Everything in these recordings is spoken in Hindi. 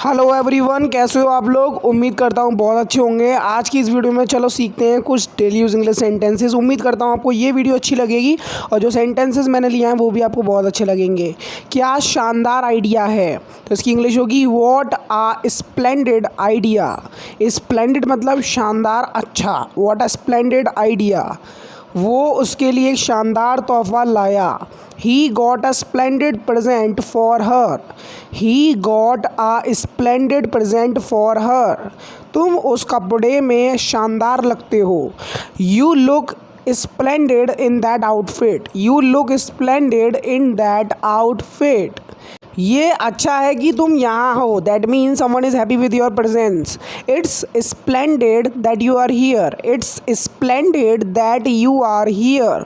हेलो एवरीवन, कैसे हो आप लोग। उम्मीद करता हूँ बहुत अच्छे होंगे। आज की इस वीडियो में चलो सीखते हैं कुछ डेली यूज इंग्लिश सेंटेंसेस। उम्मीद करता हूँ आपको ये वीडियो अच्छी लगेगी और जो सेंटेंसेस मैंने लिए हैं वो भी आपको बहुत अच्छे लगेंगे। क्या शानदार आइडिया है, तो इसकी इंग्लिश होगी what a splendid idea. Splendid मतलब शानदार, अच्छा। व्हाट आ स्प्लेंडेड आइडिया, वो उसके लिए एक शानदार तोहफा लाया। He got a splendid present for her. He got a splendid present for her. तुम उस कपड़े में शानदार लगते हो। You look splendid in that outfit. You look splendid in that outfit. ये अच्छा है कि तुम यहाँ हो। That means someone is happy with your presence. It's splendid that you are here. It's splendid that you are here.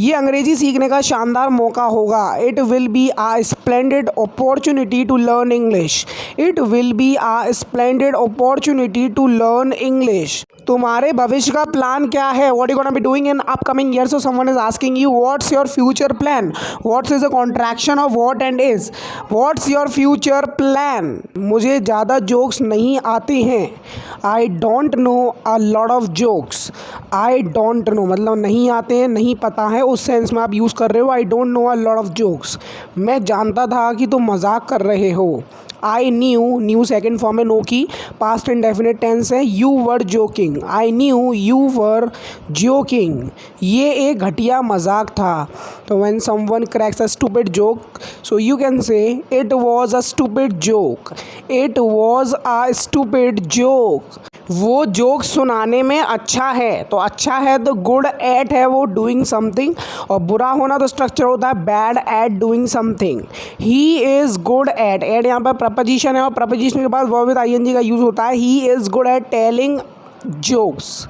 ये अंग्रेजी सीखने का शानदार मौका होगा। It will be a splendid opportunity to learn English. It will be a splendid opportunity to learn English. तुम्हारे भविष्य का प्लान क्या है? What you gonna be doing in upcoming year? So someone is asking you what's your future plan. What's is a contraction of what and is. What's your future plan. मुझे ज़्यादा जोक्स नहीं आते हैं। I don't know a lot of jokes. I don't know मतलब नहीं आते हैं, नहीं पता है, उस सेंस में आप यूज़ कर रहे हो। I don't know a lot of jokes. मैं जानता था कि तुम मजाक कर रहे हो। आई न्यू सेकेंड फॉर्म है नो की, पास्ट इंडेफिनिट टेंस है। You were joking. I knew you were joking. ये एक घटिया मजाक था। तो when someone cracks a stupid joke, so you can से it was a stupid joke. It was a stupid joke. वो जोक सुनाने में अच्छा है। तो अच्छा है तो गुड एट है वो डूइंग समथिंग, और बुरा होना तो स्ट्रक्चर होता है bad at doing something. He is good at यहाँ पर प्रपोजिशन है और प्रपोजिशन के बाद वर्ब विद आईएनजी का यूज़ होता है। He is good at telling jokes.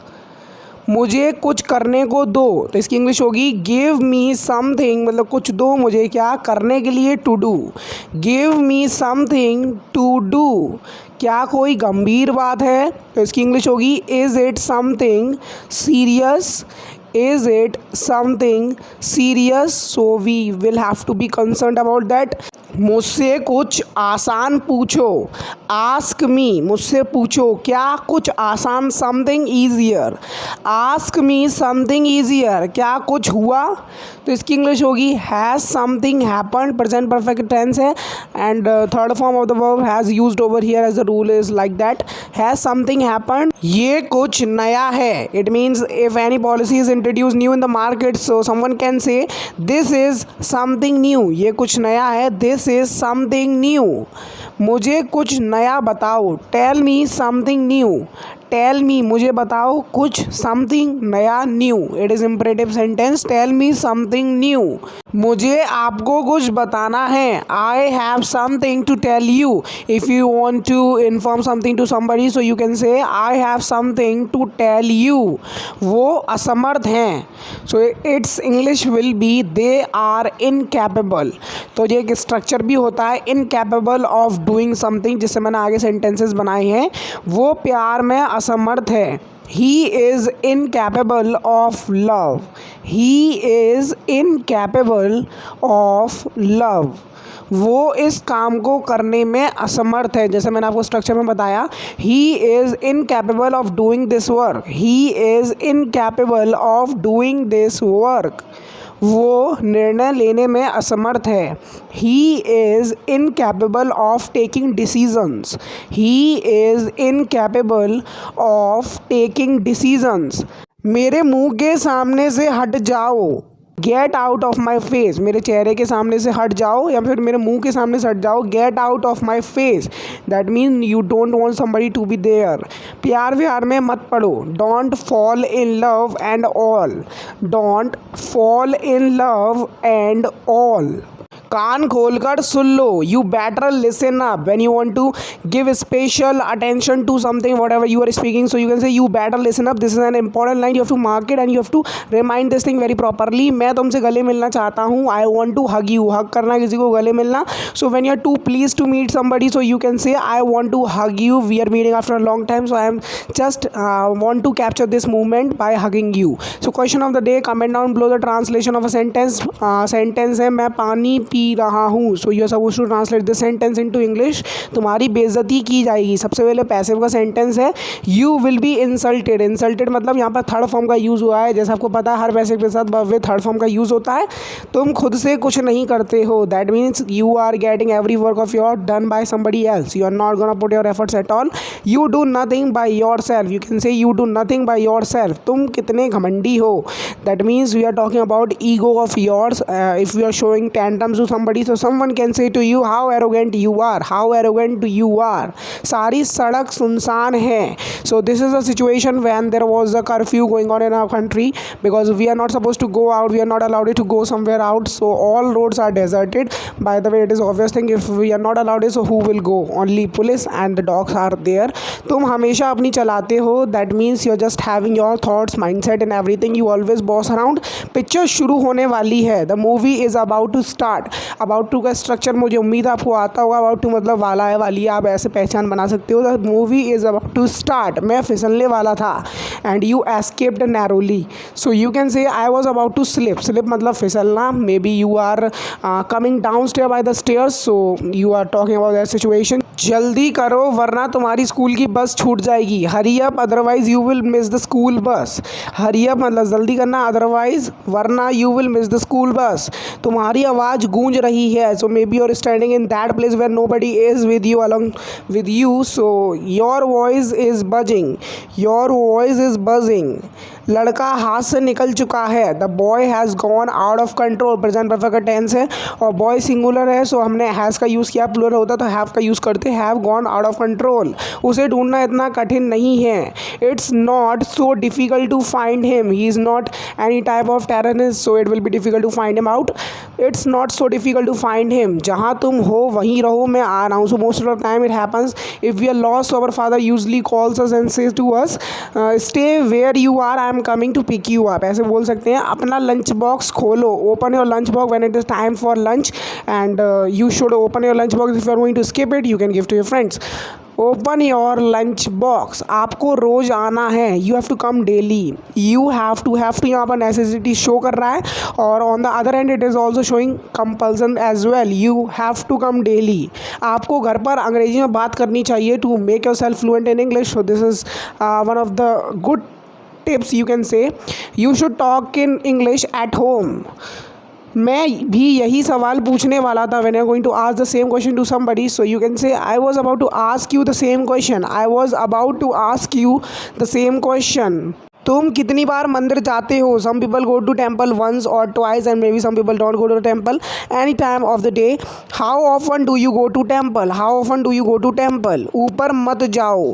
मुझे कुछ करने को दो, तो इसकी इंग्लिश होगी गिव मी समथिंग, मतलब कुछ दो मुझे क्या करने के लिए, to do. Give me something to do. क्या कोई गंभीर बात है, तो इसकी इंग्लिश होगी is it something serious. Is it something serious. So we will have to be concerned about that. मुझसे कुछ आसान पूछो। आस्क मी, मुझसे पूछो क्या कुछ आसान, something easier. Ask me something easier. क्या कुछ हुआ, तो इसकी इंग्लिश होगी has something happened. Present perfect tense है and third form of the verb has used over here as the rule is like that, has something happened. ये कुछ नया है। It means if any policy is introduce new in the market, so someone can say this is something new. ये कुछ नया है, दिस इज समथिंग न्यू। मुझे कुछ नया बताओ, tell me something new. Tell me मुझे बताओ कुछ, समथिंग नया, new. It is imperative sentence, tell me something new. मुझे आपको कुछ बताना है, I have something to tell you. If you want to inform something to somebody, so you can say I have something to tell you. वो असमर्थ हैं, so it's English will be they are incapable. तो ये एक स्ट्रक्चर भी होता है इनकैपेबल ऑफ डूइंग समथिंग, जिससे मैंने आगे सेंटेंसेस बनाए हैं। वो प्यार में असमर्थ है। He is incapable of love. He is incapable of love. वो इस काम को करने में असमर्थ है। जैसे मैंने आपको स्ट्रक्चर में बताया, He is incapable of doing this work. He is incapable of doing this work. वो निर्णय लेने में असमर्थ है। He is incapable of taking decisions. He is incapable of taking decisions. मेरे मुंह के सामने से हट जाओ। Get out of my face. मेरे चेहरे के सामने से हट जाओ या फिर मेरे मुंह के सामने से हट जाओ। Get out of my face, that mean you don't want somebody to be there. प्यार व्यार में मत पड़ो। Don't fall in love and all. Don't fall in love and all. कान खोलकर सुन लो। You better listen up when you want to give special attention to something whatever you are speaking, so you can say you better listen up. This is an important line. You have to mark it and you have to remind this thing very properly. मैं तुमसे गले मिलना चाहता हूँ. I want to hug you. hug करना किसी को, गले मिलना. So when you are too pleased to meet somebody, so you can say I want to hug you. We are meeting after a long time, so I am just want to capture this moment by hugging you. So question of the day, comment down below the translation of a sentence. Sentence है मैं पानी पी पी रहा हूँ। So you are suppose to translate this sentence into English. तुम्हारी बेइज्जती की जाएगी। सबसे पहले पैसिव का सेंटेंस है you will be insulted. Insulted मतलब यहाँ पर थर्ड फॉर्म का यूज़ हुआ है। जैसे आपको पता है हर पैसिव के साथ वे थर्ड फॉर्म का यूज़ होता है। तुम खुद से कुछ नहीं करते हो। That means you are getting every work of your done by somebody else. You are not gonna put your efforts at all. You do nothing by yourself. You can say you do nothing by yourself. तुम कितने घमंडी हो। That means we are talking about ego of yours. If you are showing tantrums to somebody, so someone can say to you how arrogant you are, how arrogant you are. सारी सड़क सुनसान है. So this is a situation when there was a curfew going on in our country because we are not supposed to go out, we are not allowed to go somewhere out, so all roads are deserted. By the way, it is obvious thing, if we are not allowed, so who will go? Only police and the dogs are there. तुम हमेशा अपनी चलाते हो. That means you are just having your thoughts, mindset and everything. You always boss around. Picture शुरू होने वाली है. The movie is about to start. About to का स्ट्रक्चर मुझे उम्मीद आपको आता होगा. About to मतलब वाला है, वाली है, आप ऐसे पहचान बना सकते हो. The movie is about to start. मैं फिसलने वाला था and you escaped narrowly. So you can say I was about to slip. Slip मतलब फिसलना. Maybe you are coming downstairs by the stairs. So you are talking about that situation. जल्दी करो वरना तुम्हारी स्कूल की बस छूट जाएगी. Hurry up otherwise you will miss the school bus. Hurry up मतलब जल्दी करना, अदरवाइज वरना you will miss the school bus. तुम्हारी आवाज़ गूंज रही है. So maybe you are standing in that place where nobody is with you along with you. So your voice is buzzing. Your voice is buzzing. लड़का हाथ से निकल चुका है. The boy has gone out of control. Present perfect का टेंस है और बॉय सिंगुलर है. सो हमने हैज़ का यूज़ किया. प्लूरल होता तो हैव का यूज़ करते. Have gone out of control. उसे ढूंढना इतना कठिन नहीं है. It's not so difficult to find him. He is not any type of terrorist, so it will be difficult to find him out. It's not so difficult to find him. जहाँ तुम हो वहीं रहो, मैं आ रहा हूँ. So most of the time it happens if we are lost, our father usually calls us and says to us stay where you are, I am coming to pick you up. ऐसे बोल सकते हैं. अपना लंच बॉक्स खोलो. Open your lunch box when it is time for lunch and you should open your lunch box. If you are going to skip it you can give to your friends. Open your lunch box. आपको रोज़ आना है. You have to come daily. You have to यहाँ पर नेसेसिटी शो कर रहा है और on the other end it is also showing compulsion as well. You have to come daily. आपको घर पर अंग्रेजी में बात करनी चाहिए to make yourself fluent in English. So this is one of the good tips you can say. You should talk in English at home. मैं भी यही सवाल पूछने वाला था. when you are going to ask the same question to somebody, so you can say I was about to ask you the same question. I was about to ask you the same question. तुम कितनी बार मंदिर जाते हो. Some people go to temple once or twice and maybe some people don't go to the temple any time of the day. How often do you go to temple? How often do you go to temple? ऊपर मत जाओ.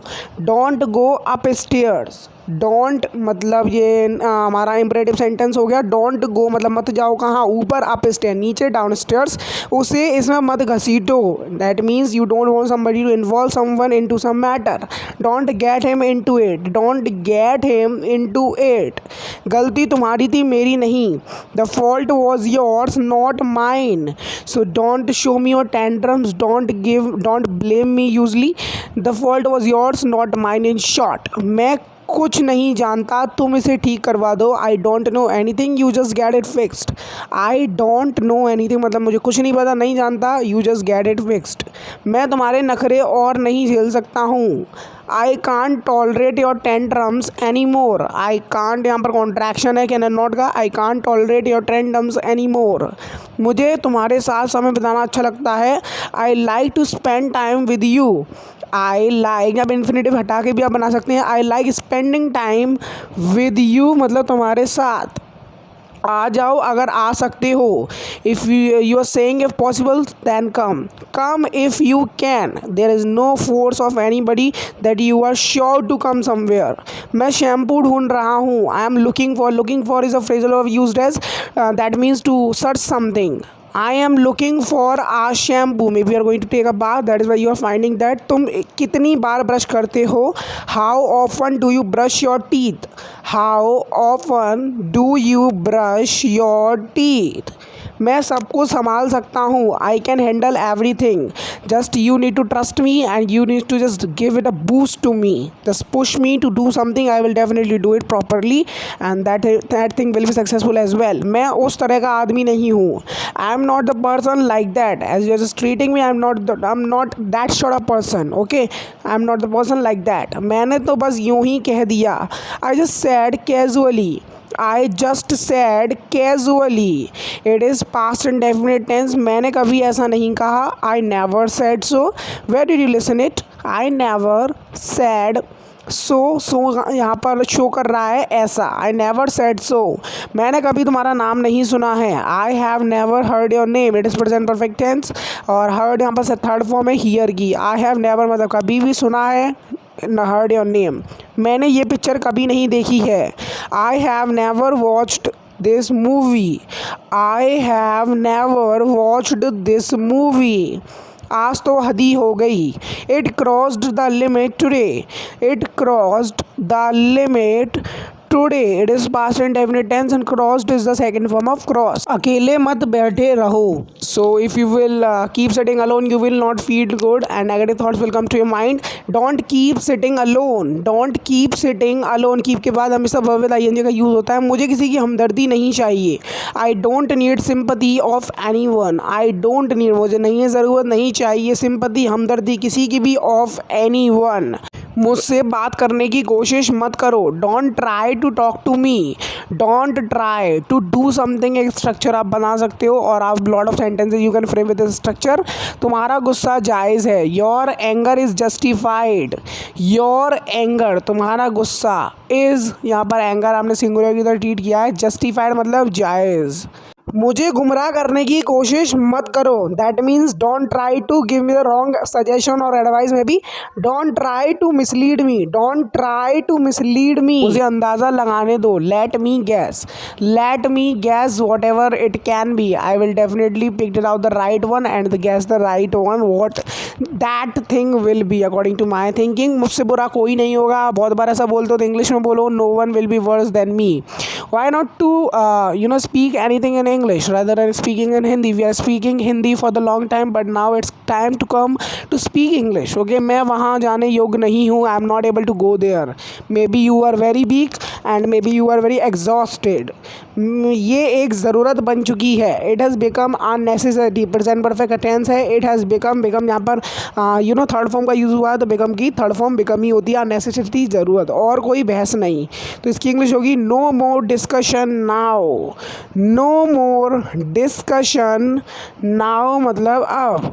Don't go upstairs. डोंट मतलब ये हमारा इम्परेटिव सेंटेंस हो गया. डोंट गो मतलब मत जाओ कहाँ, ऊपर, अप स्टेयर, नीचे, डाउन स्टेयर्स. उसे इसमें मत घसीटो. That means you don't want somebody to involve someone into some matter. Don't get him into it. Don't get him into it. गलती तुम्हारी थी, मेरी नहीं. The fault was yours not mine. So don't show me your tantrums. Don't blame me usually. The fault was yours not mine. In short, मैं कुछ नहीं जानता, तुम इसे ठीक करवा दो. I don't know any thing, you just get it fixed. I don't know any thing मतलब मुझे कुछ नहीं पता, नहीं जानता. You just get it fixed. मैं तुम्हारे नखरे और नहीं झेल सकता हूँ. I can't tolerate your tantrums any more. I can't यहाँ पर कॉन्ट्रैक्शन है कैन नॉट का. I can't tolerate your tantrums any more. मुझे तुम्हारे साथ समय बिताना अच्छा लगता है. I like to spend time with you. I like, अब इन्फिनेटिव हटा के भी आप बना सकते हैं. I like spending time with you मतलब तुम्हारे साथ. आ जाओ अगर आ सकते हो. If you are saying if possible then come. Come if you can. There is no force of anybody that you are sure to come somewhere. मैं शैम्पू ढूंढ रहा हूँ. I am looking for. Looking for is a phrasal of used as that means to search something. I am looking for a shampoo. Maybe you are going to take a bath. That is why you are finding that. तुम कितनी बार ब्रश करते हो. How often do you brush your teeth? How often do you brush your teeth? मैं सब कुछ संभाल सकता हूँ, I can handle everything, just you need to trust me and you need to just give it a boost to me, just push me to do something, I will definitely do it properly and that thing will be successful as well. मैं उस तरह का आदमी नहीं हूँ, I am not the person like that as you are just treating me, I am not that sort of person, okay, I am not the person like that. मैंने तो बस यूं ही कह दिया, I just sad casually, I just said casually, it is past indefinite tense, मैंने कभी ऐसा नहीं कहा, I never said so, where did you listen it, I never said so यहाँ पर शो कर रहा है ऐसा, I never said so, मैंने कभी तुम्हारा नाम नहीं सुना है, I have never heard your name, it is present perfect tense, और heard यहाँ पर थर्ड फॉर्म है hear की, I have never मतलब कभी भी सुना है, heard your name, मैंने ये पिक्चर कभी नहीं देखी है, I have never watched this movie, I have never watched this movie, आज तो हदी हो गई, it crossed the limit today, it crossed the limit today, it is past indefinite tense and crossed is the second form of cross। अकेले मत बैठे रहो, so if you will keep sitting alone you will not feel good and negative thoughts will come to your mind, don't keep sitting alone, don't keep sitting alone, keep के बाद हमेशा verb with ing का यूज़ होता है, मुझे किसी की हमदर्दी नहीं चाहिए, I don't need sympathy of anyone, I don't need मुझे नहीं है ज़रूरत नहीं चाहिए sympathy हमदर्दी किसी की भी of anyone, मुझसे बात करने की कोशिश मत करो, don't try to talk to me, don't try to do something, एक स्ट्रक्चर आप बना सकते हो और आप lot of sentences you can frame with this structure. तुम्हारा गुस्सा जायज़ है, your anger is justified, your anger तुम्हारा गुस्सा इज़, यहाँ पर एंगर आपने सिंगुलर की तरह ट्रीट किया है, जस्टिफाइड मतलब जायज़। मुझे गुमराह करने की कोशिश मत करो, that means don't try to give me the wrong suggestion और एडवाइस में भी, don't try to mislead me, don't try to mislead me, मुझे अंदाज़ा लगाने दो, let me guess whatever it can be, I will definitely pick it out the right one and guess the right one what that thing will be according to my thinking. मुझसे बुरा कोई नहीं होगा, बहुत बार ऐसा बोलते हो तो इंग्लिश में बोलो, no one will be worse than me, why not to speak anything in English rather than speaking in Hindi, we are speaking Hindi for the long time but now it's time to come to speak English, okay, मैं वहाँ जाने योग्य नहीं हूँ, I am not able to go there, maybe you are very weak and maybe you are very exhausted, ये एक ज़रूरत बन चुकी है, it has become unnecessary, present perfect tense है, it has become यहाँ पर थर्ड फॉर्म का यूज़ हुआ है तो become की थर्ड फॉर्म become ही होती है, necessity ज़रूरत, और कोई बहस नहीं, तो इसकी इंग्लिश होगी no more discussion now, no more discussion now मतलब अब,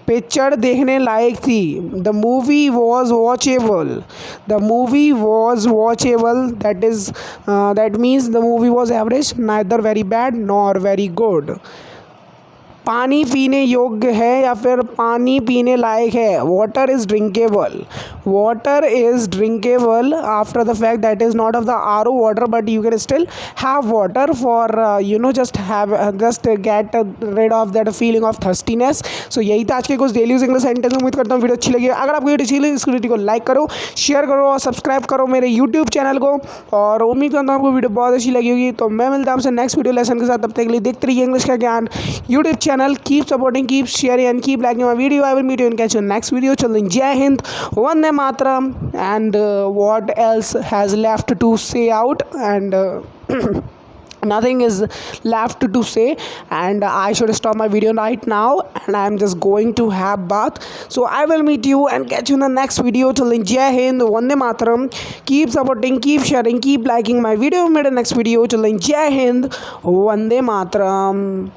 पिक्चर देखने लायक थी, the movie was watchable, the movie was watchable that means the movie was average, neither very bad nor very good. पानी पीने योग्य है या फिर पानी पीने लायक है, water is drinkable, water is drinkable after the fact that is not of the R O water but you can still have water for just get rid of that feeling of thirstiness. So यही था आज के कुछ डेली इंग्लिश सेंटेंस, उम्मीद करता हूँ वीडियो अच्छी लगी, अगर आपको वीडियो अच्छी लगी इस वीडियो को लाइक करो, शेयर करो और सब्सक्राइब करो मेरे यूट्यूब चैनल को, और उम्मीद करता हूँ आपको वीडियो बहुत अच्छी लगी होगी। तो मैं मिलता हूँ आपसे नेक्स्ट वीडियो लेसन के साथ, तब तक के लिए देखते रहिए इंग्लिश का ज्ञान YouTube channel, keep supporting, keep sharing and keep liking my video. I will meet you and catch you in next video. Till then, Jai Hind, Vande Mataram, and what else has left to say out, and nothing is left to say, and I should stop my video right now and I am just going to have bath. So I will meet you and catch you in the next video. Till then, Jai Hind, Vande Mataram, keep supporting, keep sharing, keep liking my video. Meet in the next video. Till then, Jai Hind, Vande Mataram.